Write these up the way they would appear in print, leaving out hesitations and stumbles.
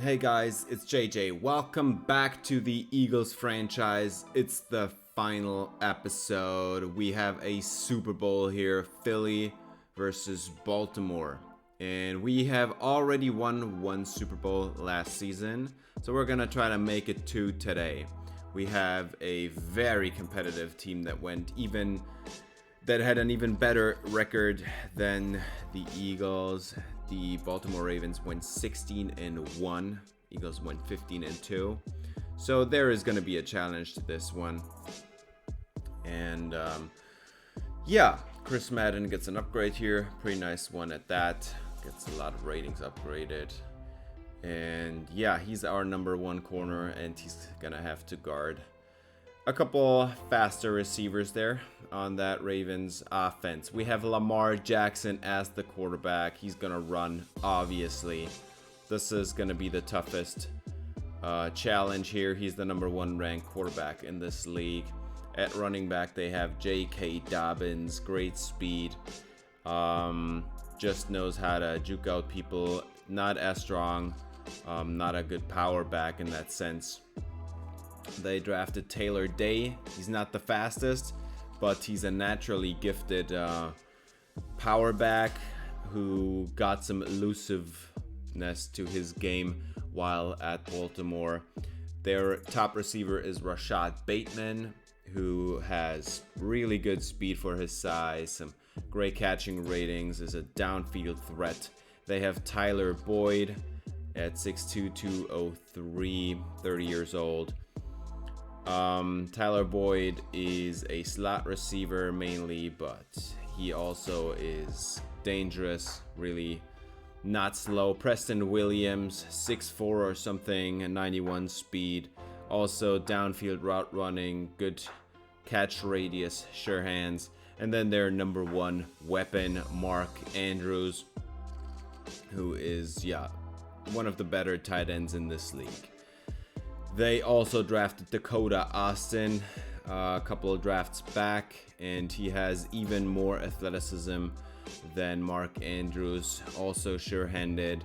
Hey guys, it's JJ. Welcome back to the Eagles franchise. It's the final episode. We have a Super Bowl here, Philly versus Baltimore. And we have already won one Super Bowl last season, so we're gonna try to make it two today. We have a very competitive team that had an even better record than the Eagles. The Baltimore Ravens went 16-1. Eagles went 15-2. So there is going to be a challenge to this one. And Chris Madden gets an upgrade here. Pretty nice one at that. Gets a lot of ratings upgraded. And yeah, he's our number one corner, and he's going to have to guard a couple faster receivers there on that Ravens offense. We have Lamar Jackson as the quarterback. He's going to run, obviously. This is going to be the toughest challenge here. He's the number one ranked quarterback in this league. At running back, they have J.K. Dobbins, great speed. Just knows how to juke out people. Not as strong. Not a good power back in that sense. They drafted Taylor Day. He's not the fastest, but he's a naturally gifted power back who got some elusiveness to his game while at Baltimore. Their top receiver is Rashad Bateman, who has really good speed for his size, some great catching ratings, is a downfield threat. They have Tyler Boyd at 6'2", 203, 30 years old. Tyler Boyd is a slot receiver mainly, but he also is dangerous, really not slow. Preston Williams, 6'4" or something, and 91 speed. Also downfield route running, good catch radius, sure hands. And then their number one weapon, Mark Andrews, who is, one of the better tight ends in this league. They also drafted Dakota Austin a couple of drafts back, and he has even more athleticism than Mark Andrews. Also sure-handed,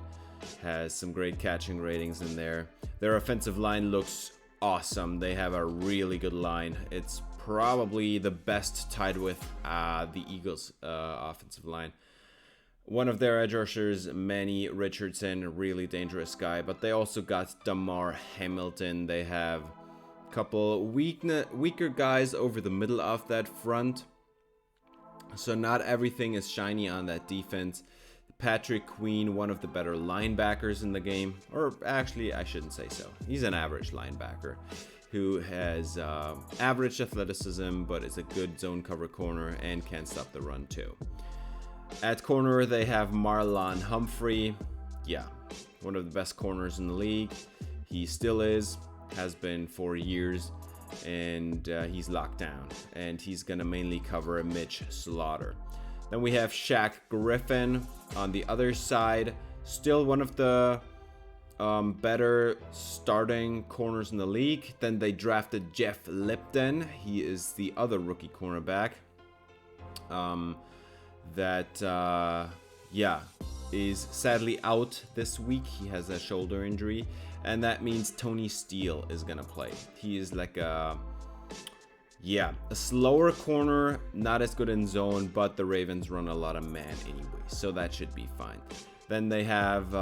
has some great catching ratings in there. Their offensive line looks awesome. They have a really good line. It's probably the best tied with the Eagles' offensive line. One of their edge rushers, Manny Richardson, a really dangerous guy, but they also got Damar Hamilton. They have a couple weaker guys over the middle of that front, so not everything is shiny on that defense. Patrick Queen, one of the better linebackers in the game, or actually I shouldn't say so. He's an average linebacker who has average athleticism, but is a good zone cover corner and can stop the run too. At corner, they have Marlon Humphrey. One of the best corners in the league. He still has been for years, and he's locked down. And he's going to mainly cover Mitch Slaughter. Then we have Shaq Griffin on the other side. Still one of the better starting corners in the league. Then they drafted Jeff Lipton. He is the other rookie cornerback. That is sadly out this week. He has a shoulder injury, and that means Tony Steele is gonna play. He is like a slower corner, not as good in zone, but the Ravens run a lot of man anyway, so that should be fine. Then they have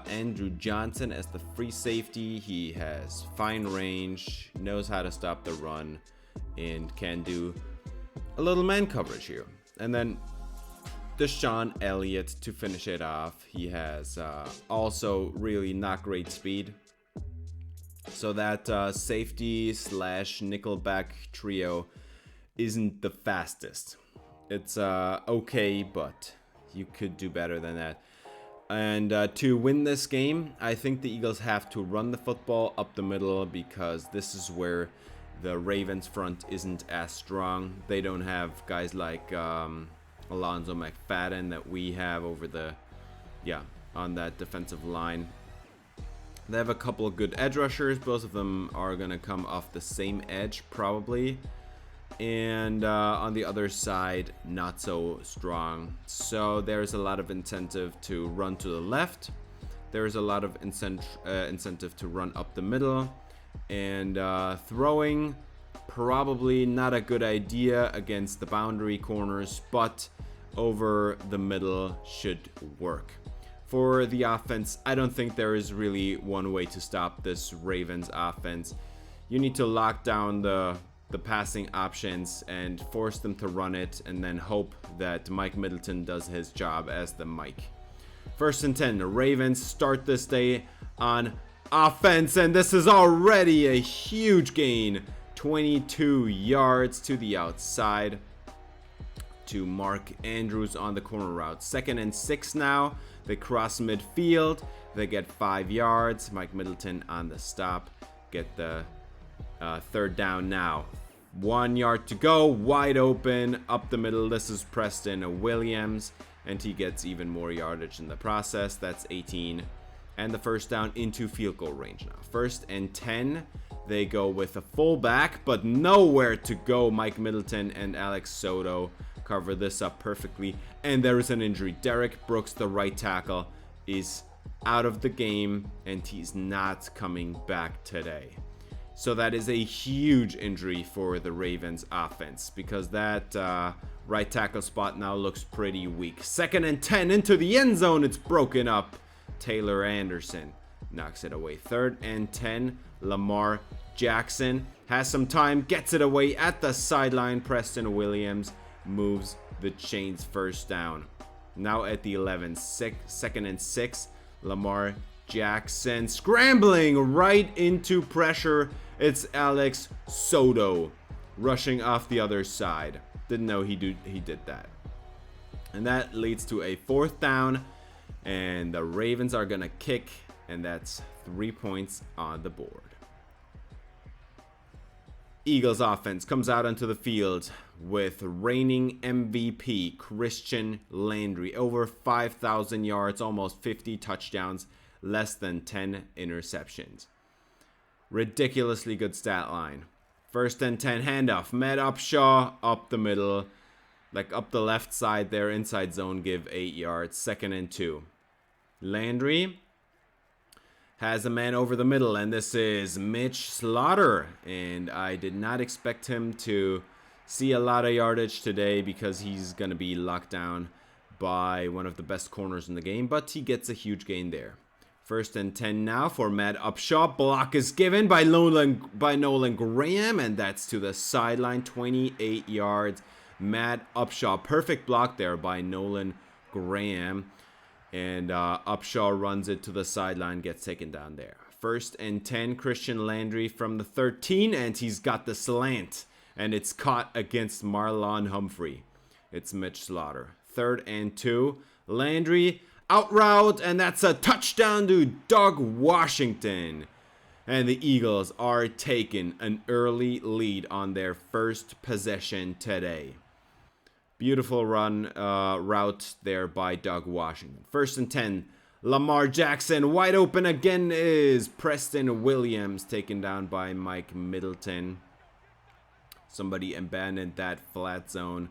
Andrew Johnson as the free safety. He has fine range, knows how to stop the run, and can do a little man coverage here. And then Deshaun Elliott to finish it off. He has also really not great speed. So that safety / nickelback trio isn't the fastest. It's okay, but you could do better than that. And to win this game, I think the Eagles have to run the football up the middle, because this is where the Ravens front isn't as strong. They don't have guys like Alonzo McFadden that we have on that defensive line. They have a couple of good edge rushers. Both of them are going to come off the same edge probably. And on the other side, not so strong. So there's a lot of incentive to run to the left. there is a lot of incentive to run up the middle. And throwing, probably not a good idea against the boundary corners, but over the middle should work. For the offense, I don't think there is really one way to stop this Ravens offense. You need to lock down the passing options and force them to run it, and then hope that Mike Middleton does his job as the Mike. 1st and 10, the Ravens start this day on offense, and this is already a huge gain. 22 yards to the outside to Mark Andrews on the corner route. 2nd and 6 now. They cross midfield. They get 5 yards. Mike Middleton on the stop. Get the 3rd down now. 1 yard to go. Wide open up the middle. This is Preston Williams, and he gets even more yardage in the process. That's 18. And the 1st down into field goal range now. 1st and 10. They go with a fullback, but nowhere to go. Mike Middleton and Alex Soto cover this up perfectly, and there is an injury. Derek Brooks, the right tackle, is out of the game, and he's not coming back today. So that is a huge injury for the Ravens offense, because that right tackle spot now looks pretty weak. 2nd and 10 into the end zone. It's broken up. Taylor Anderson knocks it away. 3rd and 10. Lamar Jackson has some time, gets it away at the sideline. Preston Williams moves the chains. 1st down. Now at the 11, 2nd and 6. Lamar Jackson scrambling right into pressure. It's Alex Soto rushing off the other side. Didn't know he did that. And that leads to a 4th down, and the Ravens are gonna kick, and that's 3 points on the board. Eagles offense comes out onto the field with reigning MVP Christian Landry. Over 5,000 yards, almost 50 touchdowns, less than 10 interceptions. Ridiculously good stat line. 1st and 10 handoff. Matt Upshaw up the middle, like up the left side there, inside zone, give 8 yards. 2nd and 2. Landry has a man over the middle, and this is Mitch Slaughter. And I did not expect him to see a lot of yardage today, because he's going to be locked down by one of the best corners in the game, but he gets a huge gain there. 1st and 10 now for Matt Upshaw. Block is given by Nolan Graham, and that's to the sideline. 28 yards. Matt Upshaw. Perfect block there by Nolan Graham. And Upshaw runs it to the sideline, gets taken down there. 1st and 10, Christian Landry from the 13, and he's got the slant, and it's caught against Marlon Humphrey. It's Mitch Slaughter. 3rd and 2, Landry out route, and that's a touchdown to Doug Washington. And the Eagles are taking an early lead on their first possession today. Beautiful run route there by Doug Washington. 1st and 10. Lamar Jackson wide open again is Preston Williams, taken down by Mike Middleton. Somebody abandoned that flat zone,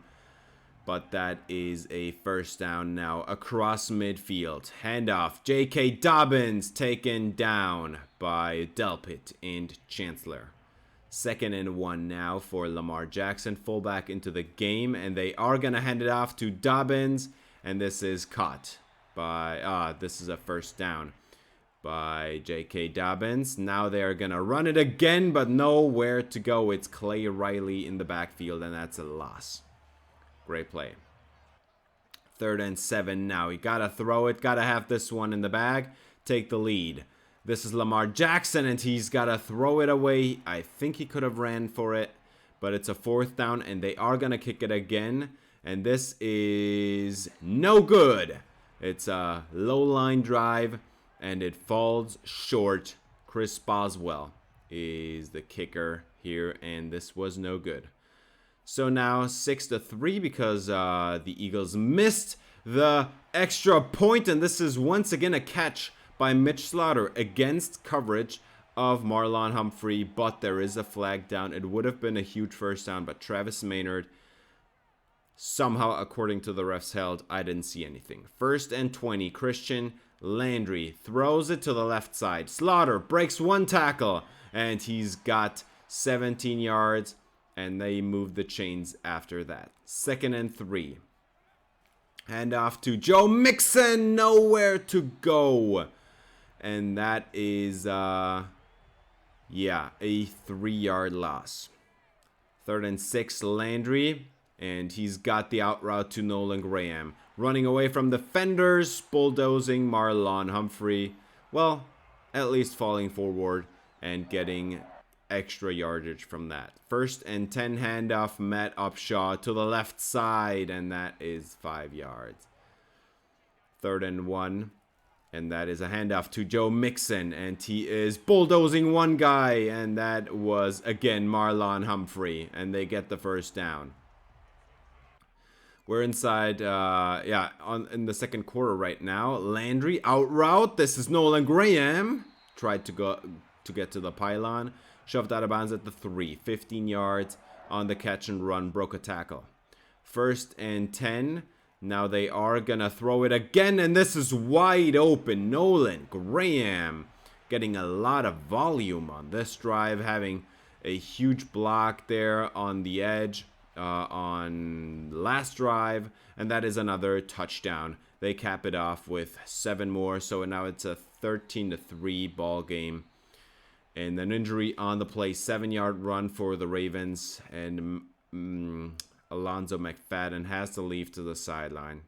but that is a 1st down now across midfield. Handoff. J.K. Dobbins taken down by Delpit and Chancellor. 2nd and 1 now for Lamar Jackson, fullback into the game, and they are going to hand it off to Dobbins, and this is caught by, this is a 1st down by J.K. Dobbins. Now they're going to run it again, but nowhere to go. It's Clay Riley in the backfield, and that's a loss. Great play. 3rd and 7 now. You got to throw it, got to have this one in the bag, take the lead. This is Lamar Jackson, and he's got to throw it away. I think he could have ran for it, but it's a 4th down, and they are going to kick it again. And this is no good. It's a low line drive, and it falls short. Chris Boswell is the kicker here, and this was no good. So now 6-3 because the Eagles missed the extra point, and this is once again a catch by Mitch Slaughter against coverage of Marlon Humphrey, but there is a flag down. It would have been a huge 1st down, but Travis Maynard, somehow, according to the refs held, I didn't see anything. 1st and 20, Christian Landry throws it to the left side. Slaughter breaks one tackle, and he's got 17 yards, and they move the chains after that. 2nd and 3. Hand off to Joe Mixon, nowhere to go. And that is, a 3-yard loss. 3rd and 6, Landry, and he's got the out route to Nolan Graham. Running away from defenders, bulldozing Marlon Humphrey. Well, at least falling forward and getting extra yardage from that. 1st and 10, handoff Matt Upshaw to the left side, and that is 5 yards. 3rd and 1, and that is a handoff to Joe Mixon, and he is bulldozing one guy, and that was again Marlon Humphrey, and they get the 1st down. We're inside, in the 2nd quarter right now. Landry out route. This is Nolan Graham. Tried to get to the pylon. Shoved out of bounds at the 3. 15 yards on the catch and run. Broke a tackle. 1st and 10. Now they are going to throw it again. And this is wide open. Nolan Graham getting a lot of volume on this drive. Having a huge block there on the edge on last drive. And that is another touchdown. They cap it off with 7 more. So now it's a 13-3 ball game. And an injury on the play, 7-yard run for the Ravens, and Alonzo McFadden has to leave to the sideline.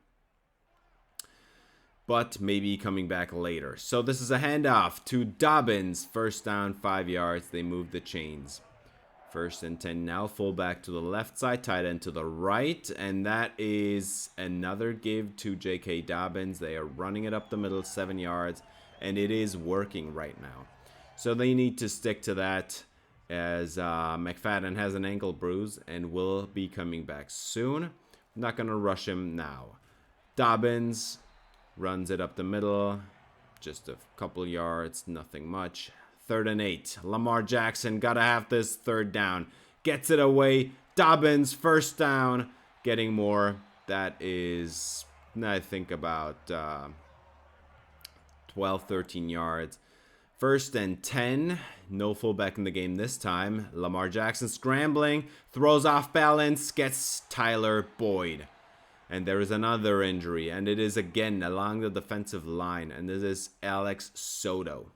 But maybe coming back later. So this is a handoff to Dobbins. 1st down, 5 yards. They move the chains. 1st and 10 now. Fullback to the left side, tight end to the right. And that is another give to J.K. Dobbins. They are running it up the middle, 7 yards. And it is working right now. So they need to stick to that, as McFadden has an ankle bruise and will be coming back soon. Not going to rush him now. Dobbins runs it up the middle. Just a couple yards, nothing much. 3rd and 8. Lamar Jackson got to have this 3rd down. Gets it away. Dobbins, 1st down. Getting more. That is, I think, about 12, 13 yards. 1st and 10. No fullback in the game this time. Lamar Jackson scrambling. Throws off balance. Gets Tyler Boyd. And there is another injury. And it is again along the defensive line. And this is Alex Soto.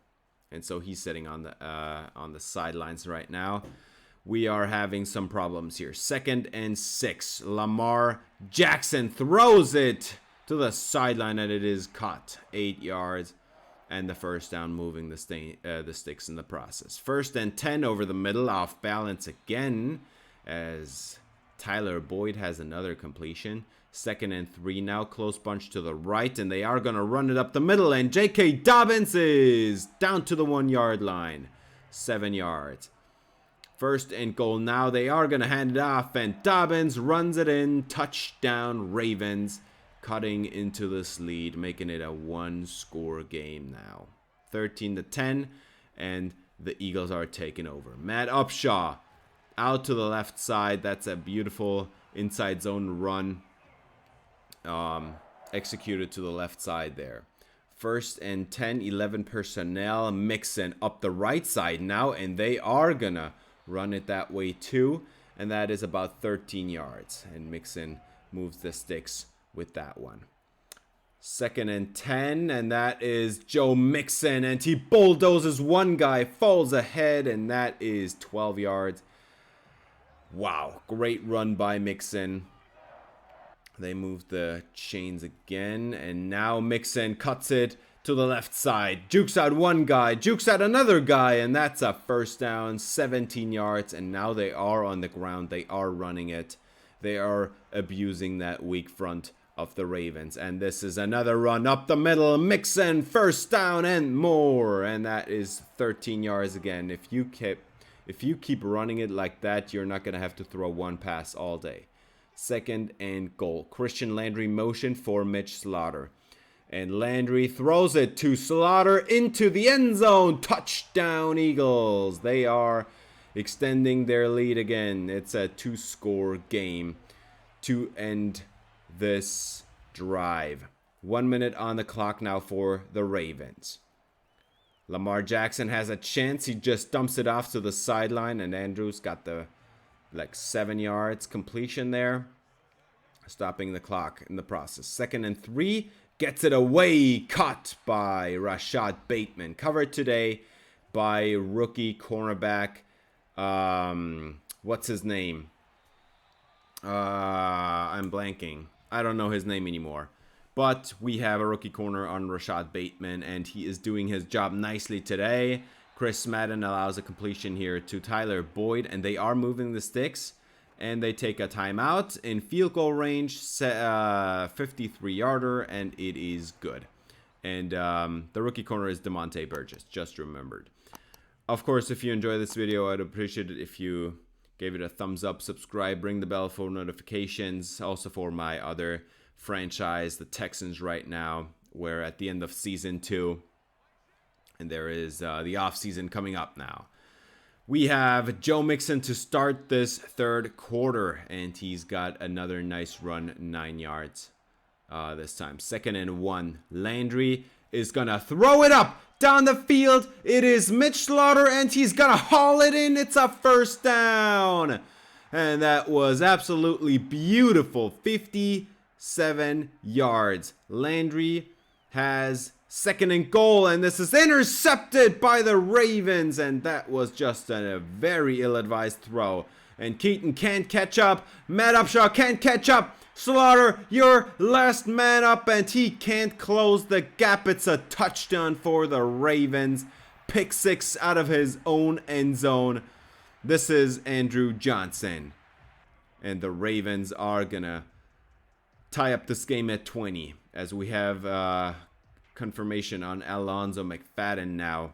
And so he's sitting on the sidelines right now. We are having some problems here. 2nd and 6. Lamar Jackson throws it to the sideline. And it is caught. 8 yards. And the 1st down, moving the sticks in the process. 1st and 10 over the middle, off balance again, as Tyler Boyd has another completion. 2nd and 3 now, close bunch to the right, and they are going to run it up the middle, and J.K. Dobbins is down to the 1-yard line. 7 yards. 1st and goal now, they are going to hand it off, and Dobbins runs it in. Touchdown, Ravens. Cutting into this lead, making it a 1-score game now. 13-10, and the Eagles are taking over. Matt Upshaw out to the left side. That's a beautiful inside zone run executed to the left side there. 1st and 10, 11 personnel. Mixon up the right side now, and they are going to run it that way too. And that is about 13 yards. And Mixon moves the sticks with that one. 2nd and 10, and that is Joe Mixon, and he bulldozes one guy, falls ahead, and that is 12 yards. Wow, great run by Mixon. They move the chains again, and now Mixon cuts it to the left side, jukes out one guy, jukes out another guy, and that's a 1st down, 17 yards, and now they are on the ground. They are running it. They are abusing that weak front of the Ravens, and this is another run up the middle. Mixon, 1st down and more, and that is 13 yards again. If you keep running it like that, you're not gonna have to throw one pass all day. 2nd and goal. Christian Landry motion for Mitch Slaughter, and Landry throws it to Slaughter into the end zone. Touchdown, Eagles. They are extending their lead again. It's a 2-score game to end this drive. 1 minute on the clock now for the Ravens. Lamar Jackson has a chance. He just dumps it off to the sideline, and Andrews got the 7 yards completion there, stopping the clock in the process. 2nd and 3, gets it away, caught by Rashad Bateman. Covered today by rookie cornerback. What's his name? I'm blanking. I don't know his name anymore. But we have a rookie corner on Rashad Bateman, and he is doing his job nicely today. Chris Madden allows a completion here to Tyler Boyd, and they are moving the sticks. And they take a timeout in field goal range, 53-yarder, and it is good. And the rookie corner is Demonte Burgess, just remembered. Of course, if you enjoy this video, I'd appreciate it if you gave it a thumbs up, subscribe, ring the bell for notifications. Also for my other franchise, the Texans right now. We're at the end of season 2, and there is the off season coming up now. We have Joe Mixon to start this 3rd quarter, and he's got another nice run, 9 yards this time. 2nd and 1. Landry is gonna throw it up down the field. It is Mitch Slaughter, and he's gonna haul it in. It's a 1st down, and that was absolutely beautiful. 57 yards. Landry has 2nd and goal, and this is intercepted by the Ravens, and that was just a very ill-advised throw. And Keaton can't catch up. Matt Upshaw can't catch up. Slaughter, you're last man up, and he can't close the gap. It's a touchdown for the Ravens. Pick 6 out of his own end zone. This is Andrew Johnson, and the Ravens are gonna tie up this game at 20, as we have confirmation on Alonzo McFadden now.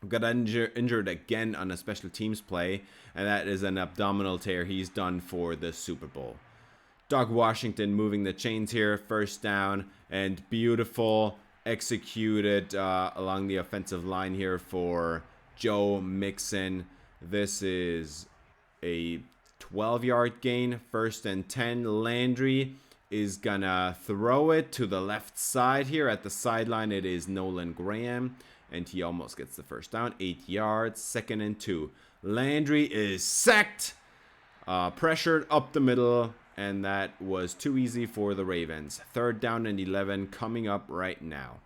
Got injured again on a special teams play, and that is an abdominal tear he's done for the Super Bowl. Doug Washington moving the chains here, 1st down, and beautiful executed along the offensive line here for Joe Mixon. This is a 12-yard gain, 1st and 10. Landry is gonna throw it to the left side here at the sideline. It is Nolan Graham, and he almost gets the 1st down, 8 yards. 2nd and 2. Landry is sacked, pressured up the middle, and that was too easy for the Ravens. 3rd down and 11 coming up right now.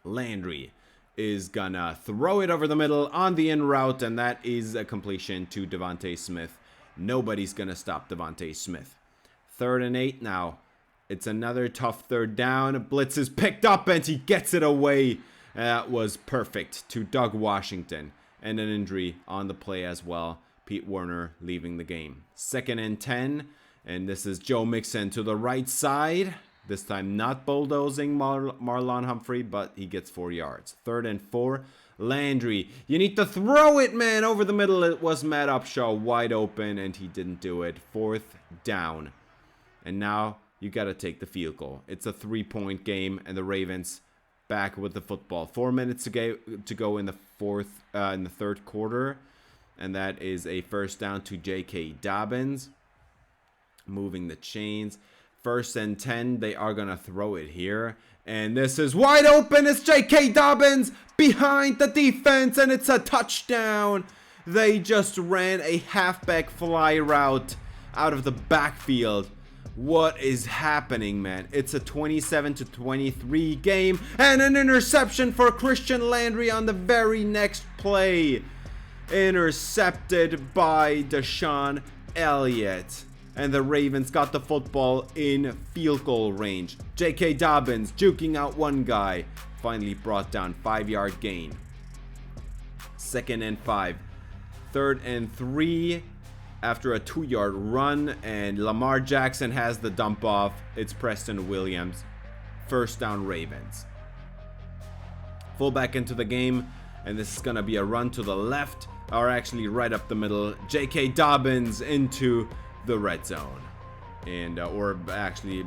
Landry is gonna throw it over the middle on the in route, and that is a completion to Devontae Smith. Nobody's gonna stop Devontae Smith. 3rd and 8 now. It's another tough 3rd down. Blitz is picked up, and he gets it away. That was perfect to Doug Washington. And an injury on the play as well. Pete Werner leaving the game. 2nd and 10. And this is Joe Mixon to the right side. This time not bulldozing Marlon Humphrey, but he gets 4 yards. 3rd and 4. Landry, you need to throw it, man, over the middle. It was Matt Upshaw wide open, and he didn't do it. 4th down. And now you got to take the field goal. It's a 3-point game, and the Ravens back with the football. 4 minutes to go in the 3rd quarter, and that is a 1st down to J.K. Dobbins. Moving the chains. 1st and 10. They are gonna throw it here, and this is wide open. It's J.K. Dobbins behind the defense, and it's a touchdown. They just ran a halfback fly route out of the backfield. What is happening, man? It's a 27-23 game, and an interception for Christian Landry on the very next play. Intercepted by Deshaun Elliott. And the Ravens got the football in field goal range. J.K. Dobbins juking out one guy. Finally brought down, 5-yard gain. 2nd and 5. 3rd and 3. After a 2-yard run, and Lamar Jackson has the dump off. It's Preston Williams. 1st down Ravens. Fullback into the game, and this is going to be a run to the left, or actually right up the middle. J.K. Dobbins into the red zone, and or actually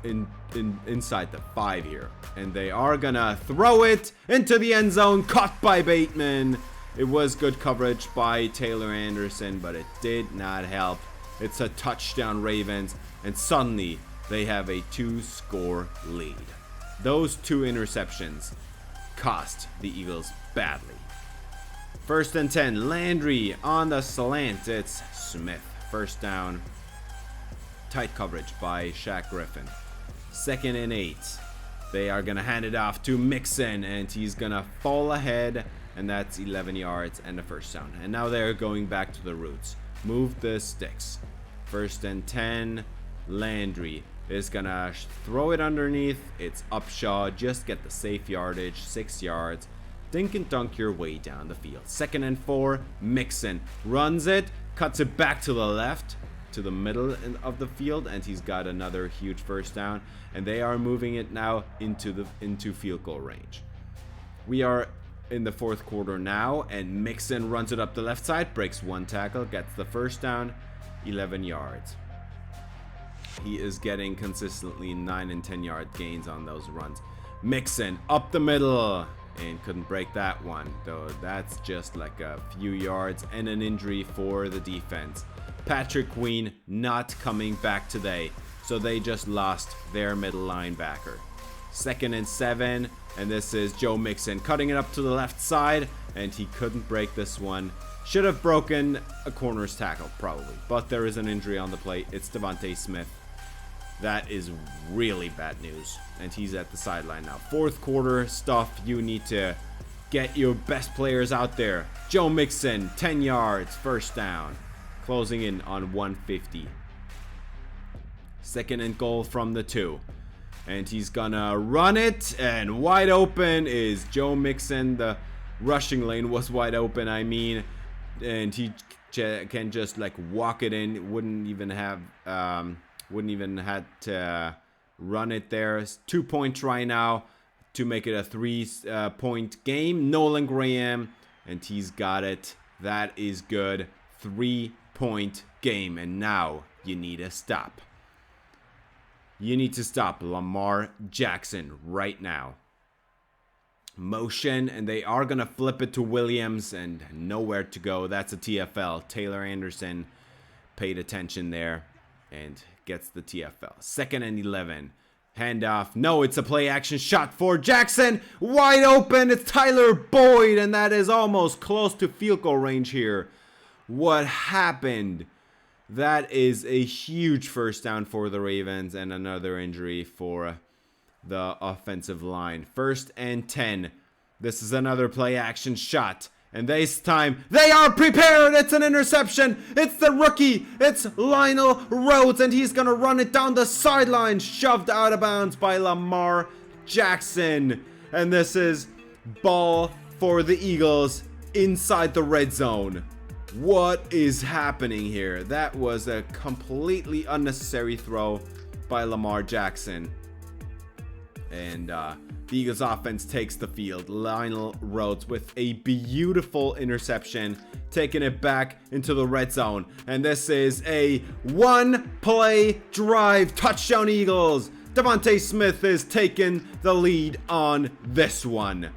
inside the 5 here. And they are going to throw it into the end zone, caught by Bateman. It was good coverage by Taylor Anderson, but it did not help. It's a touchdown Ravens, and suddenly they have a 2-score lead. Those 2 interceptions cost the Eagles badly. 1st and 10, Landry on the slant. It's Smith. 1st down. Tight coverage by Shaq Griffin. 2nd and 8. They are going to hand it off to Mixon, and he's going to fall ahead, and that's 11 yards and a 1st down. And now they're going back to the roots. Move the sticks. 1st and 10, Landry is going to throw it underneath. It's Upshaw. Just get the safe yardage, 6 yards. Dink and dunk your way down the field. 2nd and 4, Mixon runs it, cuts it back to the left, to the middle of the field, and he's got another huge 1st down, and they are moving it now into field goal range. We are in the 4th quarter now, and Mixon runs it up the left side, breaks 1 tackle, gets the 1st down, 11 yards. He is getting consistently 9 and 10 yard gains on those runs. Mixon up the middle, and couldn't break that one, though that's just like a few yards and an injury for the defense. Patrick Queen not coming back today, so they just lost their middle linebacker. 2nd and 7, and this is Joe Mixon cutting it up to the left side, and he couldn't break this one. Should have broken a corner's tackle probably, but there is an injury on the play. It's Devontae Smith. That is really bad news, and he's at the sideline now. 4th quarter stuff. You need to get your best players out there. Joe Mixon, 10 yards, 1st down. Closing in on 150. 2nd and goal from the 2. And he's gonna run it, and wide open is Joe Mixon. The rushing lane was wide open, I mean, and he can just like walk it in. Wouldn't even have to run it there. 2-point try now to make it a 3-point game. Nolan Graham, and he's got it. That is good. 3-point game, and now you need to stop. You need to stop Lamar Jackson right now. Motion, and they are gonna flip it to Williams, and nowhere to go. That's a TFL. Taylor Anderson paid attention there and gets the TFL. 2nd and 11. Handoff. No, it's a play action shot for Jackson. Wide open. It's Tyler Boyd, and that is almost close to field goal range here. What happened? That is a huge 1st down for the Ravens, and another injury for the offensive line. 1st and 10. This is another play action shot. And this time, they are prepared. It's an interception. It's the rookie. It's Lionel Rhodes, and he's going to run it down the sideline. Shoved out of bounds by Lamar Jackson. And this is ball for the Eagles inside the red zone. What is happening here? That was a completely unnecessary throw by Lamar Jackson. And the Eagles offense takes the field. Lionel Rhodes with a beautiful interception, taking it back into the red zone. And this is a 1-play drive. Touchdown Eagles. Devontae Smith is taking the lead on this one.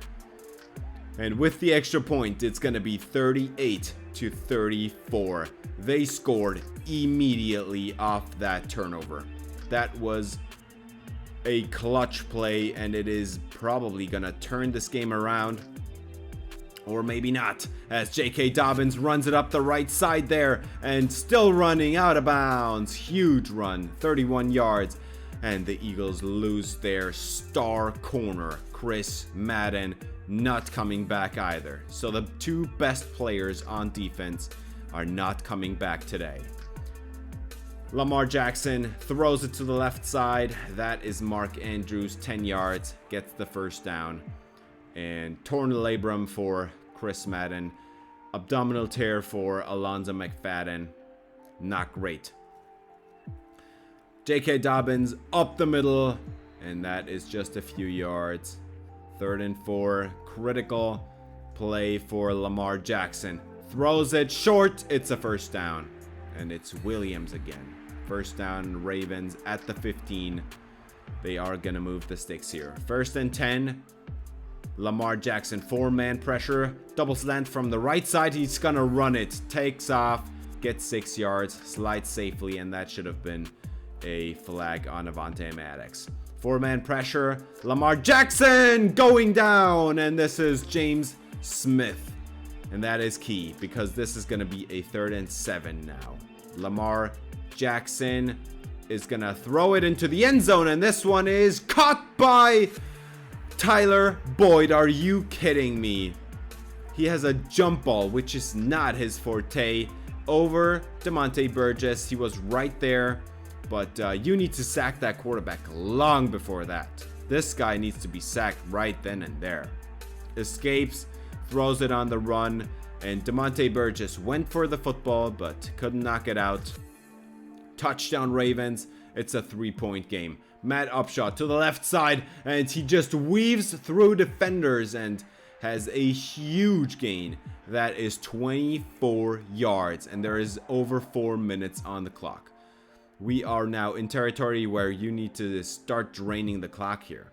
And with the extra point, it's going to be 38-34. They scored immediately off that turnover. That was a clutch play, and it is probably going to turn this game around. Or maybe not, as J.K. Dobbins runs it up the right side there, and still running out of bounds. Huge run, 31 yards. And the Eagles lose their star corner, Chris Madden, not coming back either. So the 2 best players on defense are not coming back today. Lamar Jackson throws it to the left side. That is Mark Andrews, 10 yards, gets the 1st down. And torn labrum for Chris Madden. Abdominal tear for Alonzo McFadden. Not great. J.K. Dobbins up the middle, and that is just a few yards. 3rd and 4, critical play for Lamar Jackson. Throws it short, it's a 1st down. And it's Williams again. 1st down, Ravens at the 15. They are going to move the sticks here. 1st and 10. Lamar Jackson, 4-man pressure. Double slant from the right side. He's going to run it. Takes off. Gets 6 yards. Slides safely. And that should have been a flag on Avonte Maddox. 4-man pressure. Lamar Jackson going down. And this is James Smith. And that is key because this is going to be a 3rd and 7 now. Lamar Jackson is going to throw it into the end zone. And this one is caught by Tyler Boyd. Are you kidding me? He has a jump ball, which is not his forte, over Demonte Burgess. He was right there. But you need to sack that quarterback long before that. This guy needs to be sacked right then and there. Escapes, throws it on the run, and Demonte Burgess went for the football but couldn't knock it out. Touchdown Ravens. It's a 3-point game. Matt Upshaw to the left side, and he just weaves through defenders and has a huge gain. That is 24 yards, and there is over 4 minutes on the clock. We are now in territory where you need to start draining the clock here.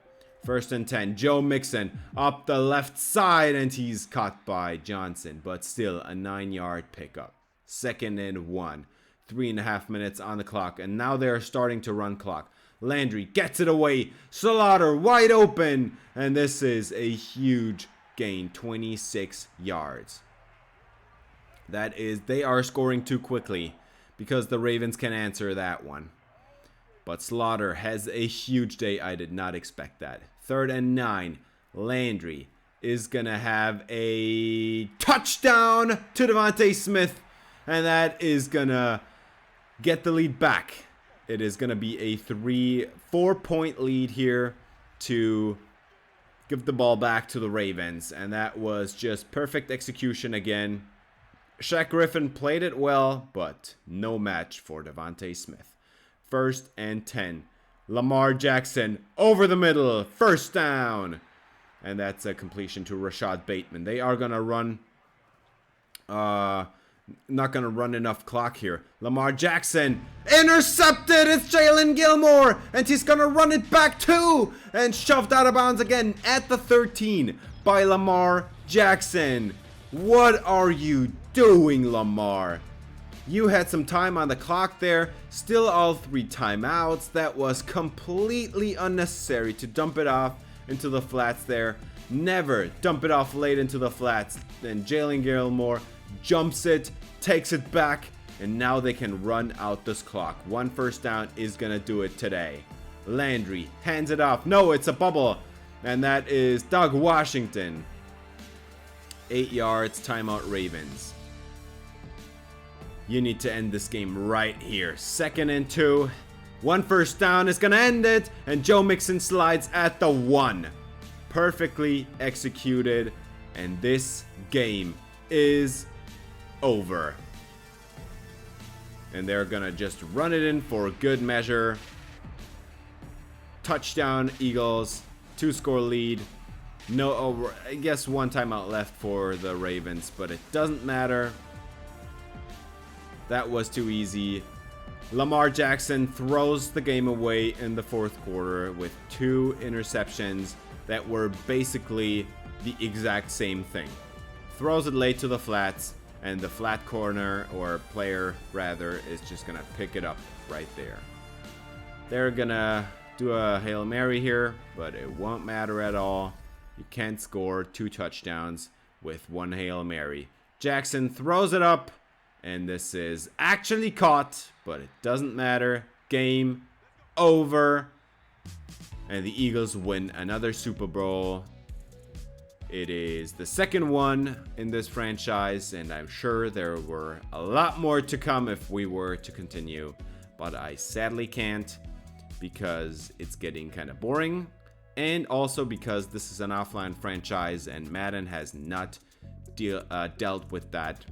1st and 10. Joe Mixon up the left side, and he's caught by Johnson, but still a 9-yard pickup. 2nd and 1. 3.5 minutes on the clock, and now they're starting to run clock. Landry gets it away. Slaughter wide open, and this is a huge gain. 26 yards. That is, they are scoring too quickly, because the Ravens can answer that one. But Slaughter has a huge day. I did not expect that. 3rd and 9. Landry is going to have a touchdown to Devontae Smith. And that is going to get the lead back. It is going to be a 4-point lead here to give the ball back to the Ravens. And that was just perfect execution again. Shaq Griffin played it well, but no match for Devontae Smith. 1st and 10. Lamar Jackson over the middle. 1st down. And that's a completion to Rashad Bateman. They are going to run. Not going to run enough clock here. Lamar Jackson intercepted. It's Jalen Gilmore. And he's going to run it back too. And shoved out of bounds again at the 13 by Lamar Jackson. What are you doing, Lamar? You had some time on the clock there. Still all 3 timeouts. That was completely unnecessary to dump it off into the flats there. Never dump it off late into the flats. Then Jalen Gilmore jumps it, takes it back, and now they can run out this clock. 1 1st down is going to do it today. Landry hands it off. No, it's a bubble. And that is Doug Washington. 8 yards, timeout Ravens. You need to end this game right here. 2nd and 2. 1 1st down is going to end it. And Joe Mixon slides at the 1. Perfectly executed. And this game is over. And they're going to just run it in for good measure. Touchdown Eagles. 2-score lead. No, I guess 1 timeout left for the Ravens, but it doesn't matter. That was too easy. Lamar Jackson throws the game away in the 4th quarter with 2 interceptions that were basically the exact same thing. Throws it late to the flats, and the flat corner, or player rather, is just going to pick it up right there. They're going to do a Hail Mary here, but it won't matter at all. You can't score 2 touchdowns with 1 Hail Mary. Jackson throws it up, and this is actually caught, but it doesn't matter. Game over. And the Eagles win another Super Bowl. It is the 2nd one in this franchise, and I'm sure there were a lot more to come if we were to continue. But I sadly can't, because it's getting kind of boring. And also because this is an offline franchise and Madden has not dealt with that.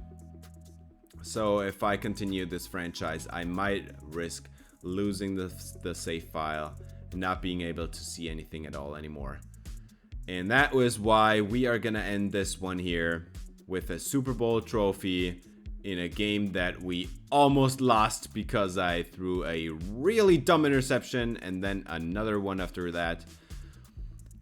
So if I continue this franchise, I might risk losing the save file and not being able to see anything at all anymore. And that was why we are going to end this one here with a Super Bowl trophy in a game that we almost lost because I threw a really dumb interception and then another one after that.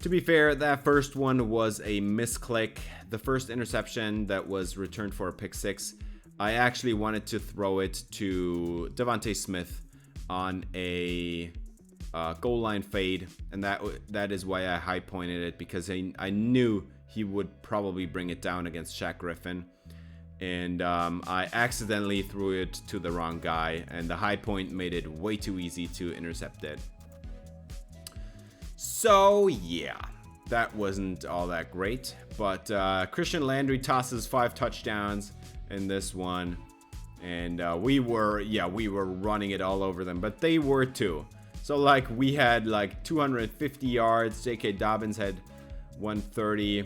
To be fair, that first one was a misclick. The first interception that was returned for a pick 6, I actually wanted to throw it to Devontae Smith, on a goal line fade, and that is why I high pointed it, because I knew he would probably bring it down against Shaq Griffin, and I accidentally threw it to the wrong guy, and the high point made it way too easy to intercept it. So yeah, that wasn't all that great, but Christian Landry tosses 5 touchdowns in this one, and we were running it all over them, but they were too. So like we had like 250 yards, J.K. Dobbins had 130.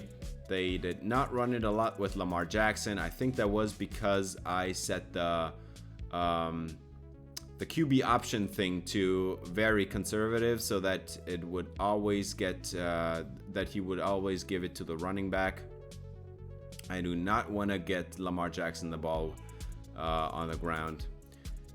They did not run it a lot with Lamar Jackson. I think that was because I set the QB option thing to very conservative, so that it would always get that he would always give it to the running back. I do not want to get Lamar Jackson the ball on the ground.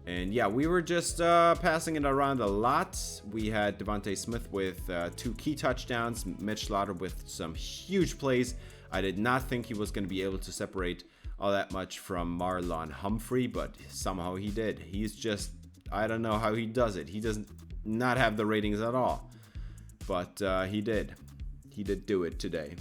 And yeah, we were just passing it around a lot. We had Devontae Smith with 2 key touchdowns, Mitch Slaughter with some huge plays. I did not think he was going to be able to separate all that much from Marlon Humphrey, but somehow he did. He's just, I don't know how he does it. He does not have the ratings at all, but he did. He did do it today.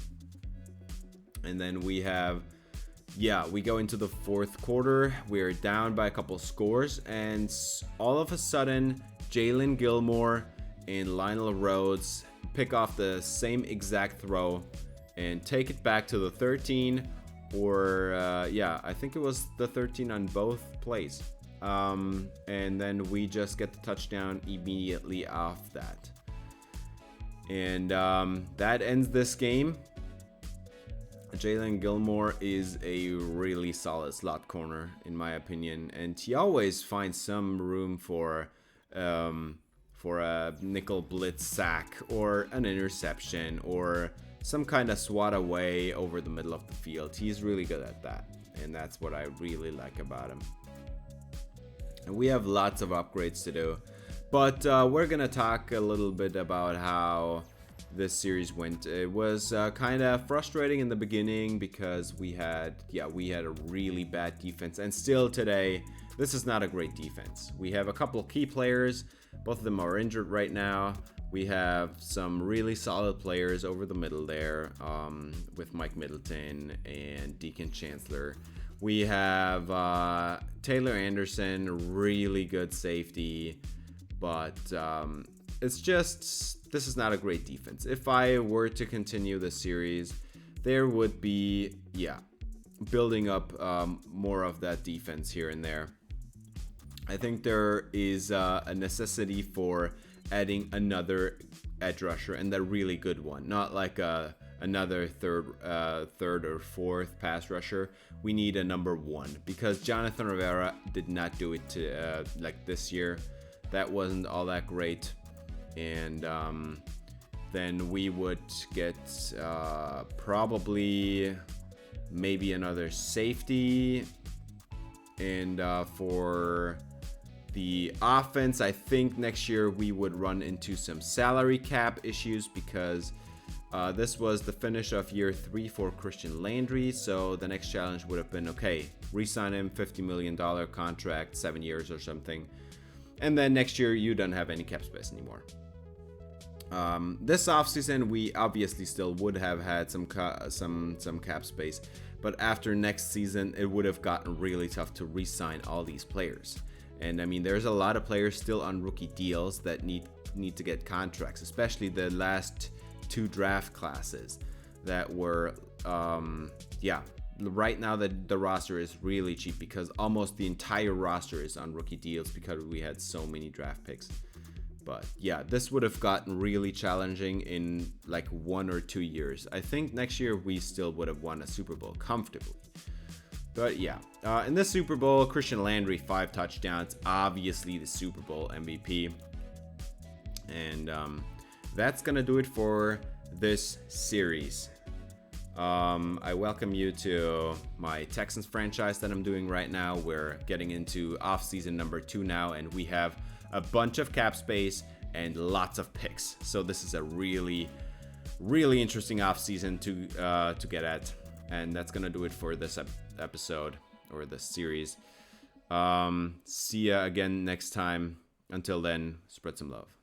And then we go into the fourth quarter. We're down by a couple scores, and all of a sudden, Jalen Gilmore and Lionel Rhodes pick off the same exact throw and take it back to the 13, or I think it was the 13 on both plays. And then we just get the touchdown immediately off that. And that ends this game. Jalen Gilmore is a really solid slot corner, in my opinion, and he always finds some room for a nickel blitz sack or an interception or some kind of swat away over the middle of the field. He's really good at that, and that's what I really like about him. And we have lots of upgrades to do, but we're gonna talk a little bit about how this series went. It was kind of frustrating in the beginning because we had a really bad defense, and still today this is not a great defense. We have a couple key players, both of them are injured right now. We have some really solid players over the middle there, with Mike Middleton and Deacon Chancellor. We have Taylor Anderson, really good safety, but this is not a great defense. If I were to continue the series, there would be, building up more of that defense here and there. I think there is a necessity for adding another edge rusher, and a really good one, not like another third or fourth pass rusher. We need a number 1, because Jonathan Rivera did not do it to like this year. That wasn't all that great. And then we would get probably maybe another safety. And for the offense, I think next year we would run into some salary cap issues, because this was the finish of year 3 for Christian Landry. So the next challenge would have been, okay, re-sign him, $50 million contract, 7 years or something. And then next year you don't have any cap space anymore. This offseason, we obviously still would have had some cap space, but after next season, it would have gotten really tough to re-sign all these players. And I mean, there's a lot of players still on rookie deals that need to get contracts, especially the last 2 draft classes that were, right now the roster is really cheap, because almost the entire roster is on rookie deals because we had so many draft picks. But yeah, this would have gotten really challenging in like 1 or 2 years. I think next year we still would have won a Super Bowl comfortably. But yeah, in this Super Bowl, Christian Landry, 5 touchdowns, obviously the Super Bowl MVP. And that's gonna do it for this series. I welcome you to my Texans franchise that I'm doing right now. We're getting into off-season number 2 now, and we have a bunch of cap space and lots of picks. So this is a really, really interesting off-season to get at. And that's gonna do it for this episode or this series. See ya again next time. Until then, spread some love.